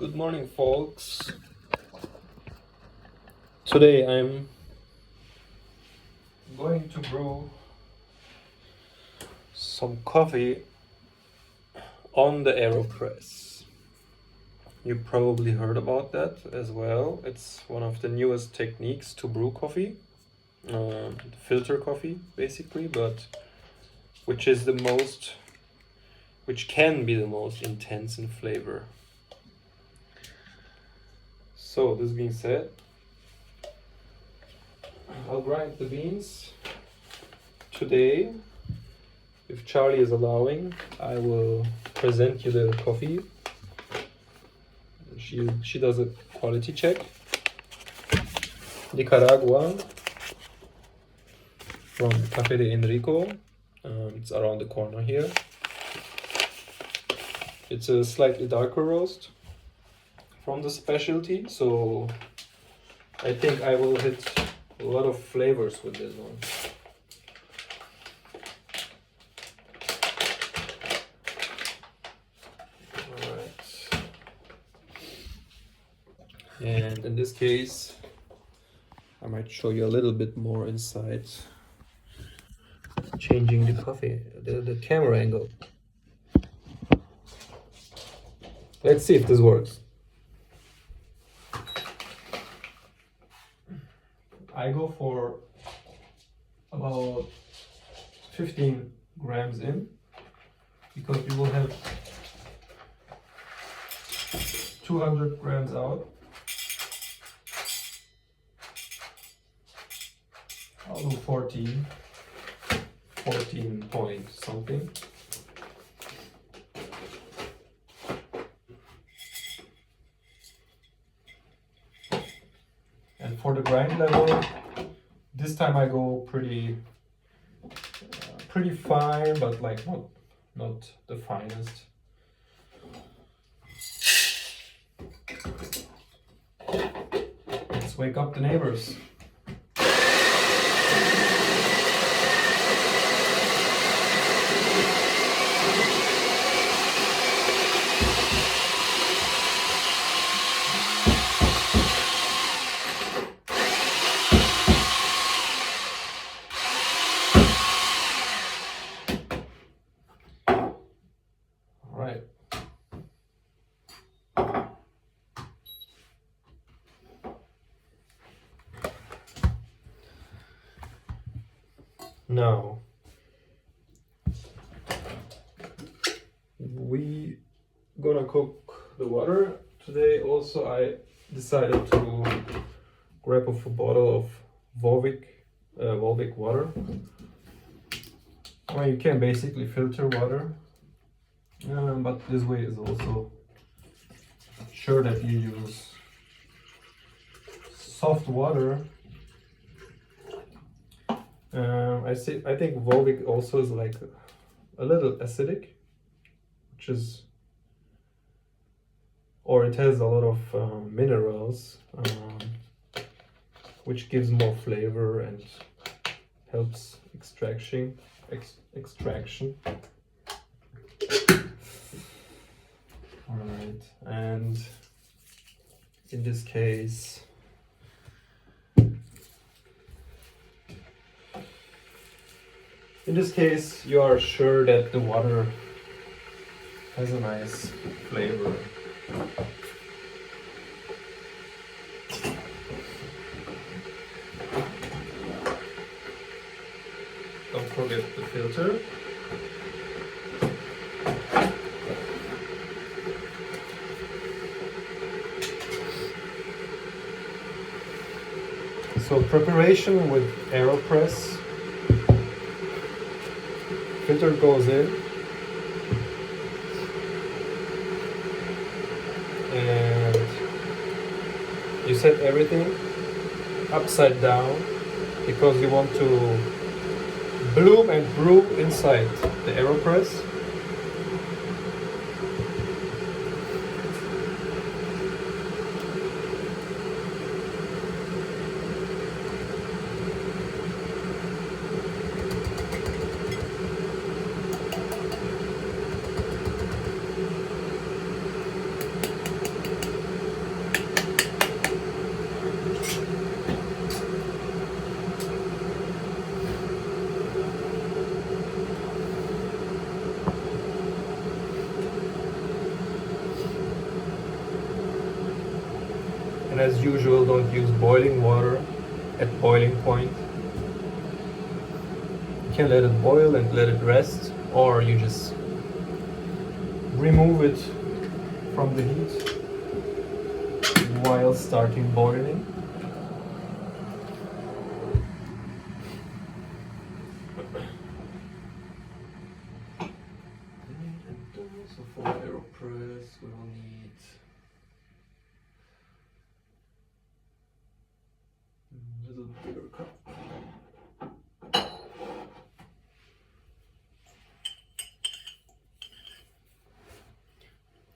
Good morning, folks. Today I'm going to brew some coffee on the aeropress. You probably heard about that as well. It's one of the newest techniques to brew coffee, filter coffee basically, but which can be the most intense in flavor. So this being said, I'll grind the beans today. If Charlie is allowing, I will present you the coffee. She does a quality check. Nicaragua from Café de Enrico. It's around the corner here. It's a slightly darker roast from the specialty, so I think I will hit a lot of flavors with this one. And in this case, I might show you a little bit more inside, changing the coffee, the camera angle. Let's see if this works. I go for about 15 grams in, because we will have 200 grams out. I'll do 14 point something. And for the grind level, this time I go pretty fine, but like not the finest. Let's wake up the neighbors. Right. Now we gonna cook the water today. Also, I decided to grab off a bottle of Volvic water. Well, you can basically filter water, but this way is also sure that you use soft water. I think Volvic also is like a little acidic, or it has a lot of minerals, which gives more flavor and helps extraction. All right, and in this case, you are sure that the water has a nice flavor. Don't forget the filter. So preparation with aeropress. Filter goes in, and you set everything upside down because you want to bloom and brew inside the aeropress. And as usual, don't use boiling water at boiling point. You can let it boil and let it rest, or you just remove it from the heat while starting boiling. So for aeropress, we will need a little bigger cup.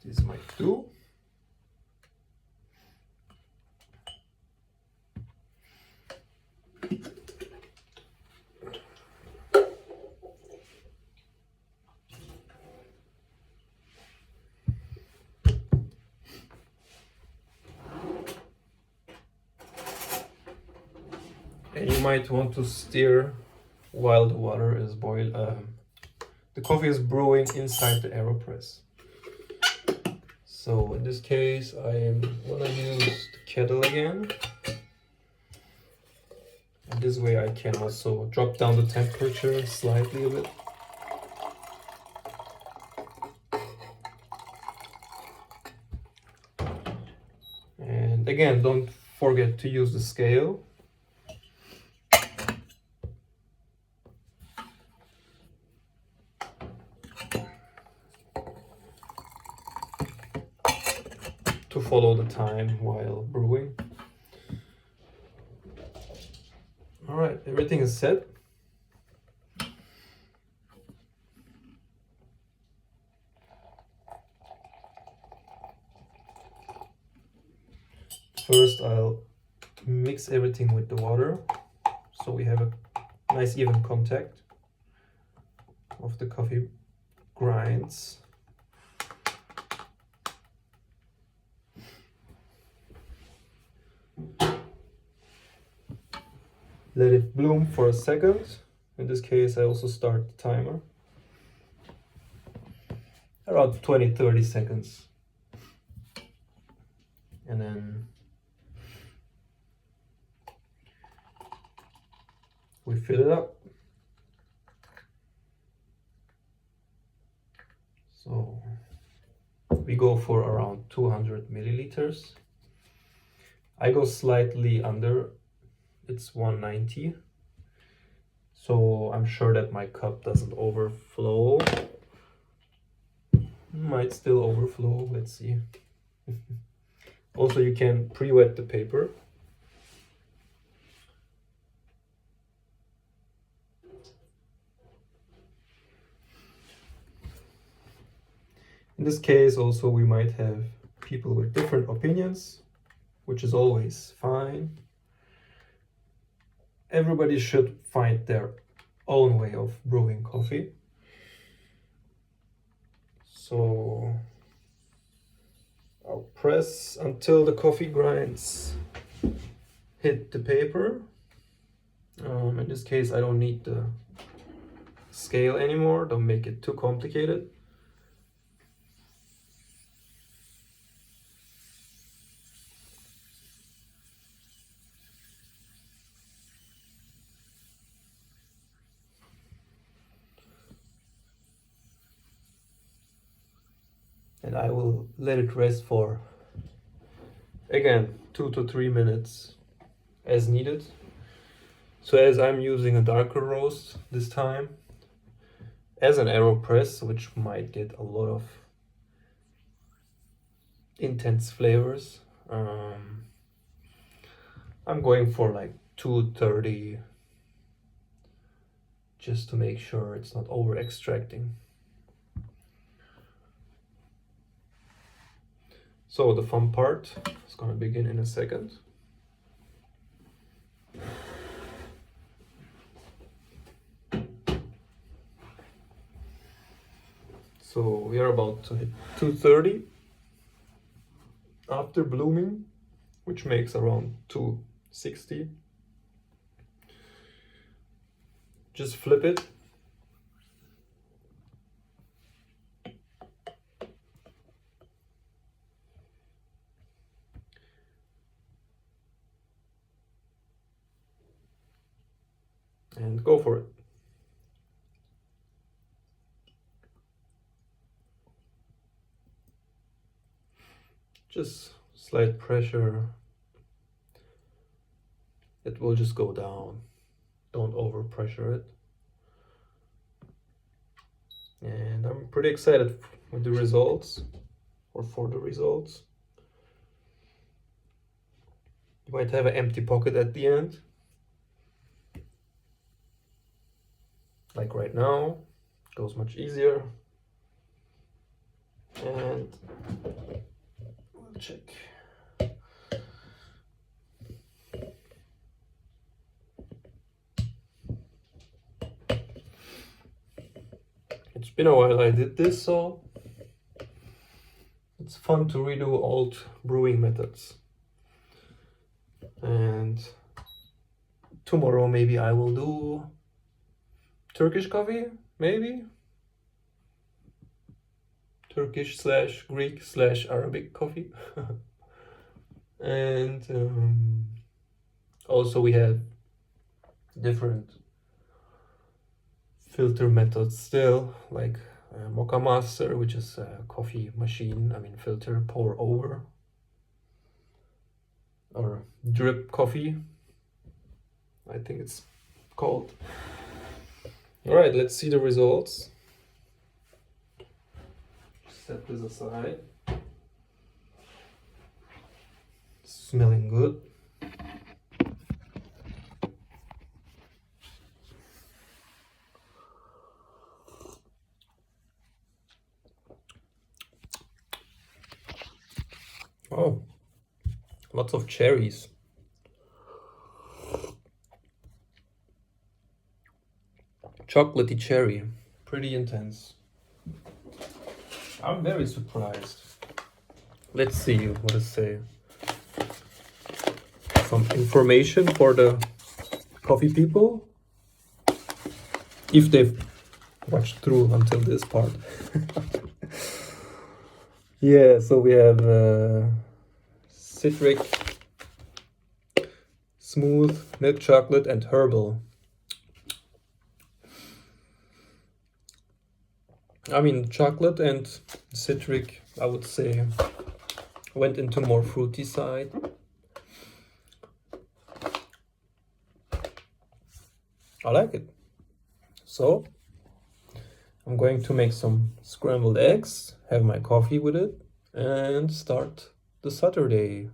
This might do. And you might want to stir while the water is boiled. The coffee is brewing inside the aeropress. So in this case, I am gonna use the kettle again. And this way I can also drop down the temperature slightly a bit. And again, don't forget to use the scale. To follow the time while brewing. All right, everything is set. First, I'll mix everything with the water so we have a nice even contact of the coffee grinds. Let it bloom for a second. In this case, I also start the timer. Around 20-30 seconds. And then we fill it up. So we go for around 200 milliliters. I go slightly under. It's 190. So I'm sure that my cup doesn't overflow. Might still overflow, let's see. Also, you can pre-wet the paper. In this case, also, we might have people with different opinions, which is always fine. Everybody should find their own way of brewing coffee. So I'll press until the coffee grinds hit the paper. In this case, I don't need the scale anymore. Don't make it too complicated. And I will let it rest for, again, 2 to 3 minutes as needed. So as I'm using a darker roast this time, as an aeropress, which might get a lot of intense flavors, I'm going for like 230, just to make sure it's not over extracting. So the fun part is gonna begin in a second. So we are about to hit 230 after blooming, which makes around 260. Just flip it. and go for it. Just slight pressure. It will just go down. Don't overpressure it. And I'm pretty excited with the results, or for the results. You might have an empty pocket at the end, like right now. It goes much easier. And we'll check. It's been a while I did this, so it's fun to redo old brewing methods. And tomorrow maybe I will do Turkish coffee, maybe? Turkish / Greek / Arabic coffee. And also we have different filter methods still, like Mocha Master, which is a coffee machine, filter, pour over, or drip coffee, I think it's called. All right, let's see the results. Set this aside. Smelling good. Oh, lots of cherries. Chocolatey cherry, pretty intense. I'm very surprised. Let's see what it say. Some information for the coffee people, if they've watched through until this part. Yeah, so we have citric, smooth, milk chocolate, and herbal. Chocolate and citric, I would say, went into more fruity side. I like it. So I'm going to make some scrambled eggs, have my coffee with it, and start the Saturday.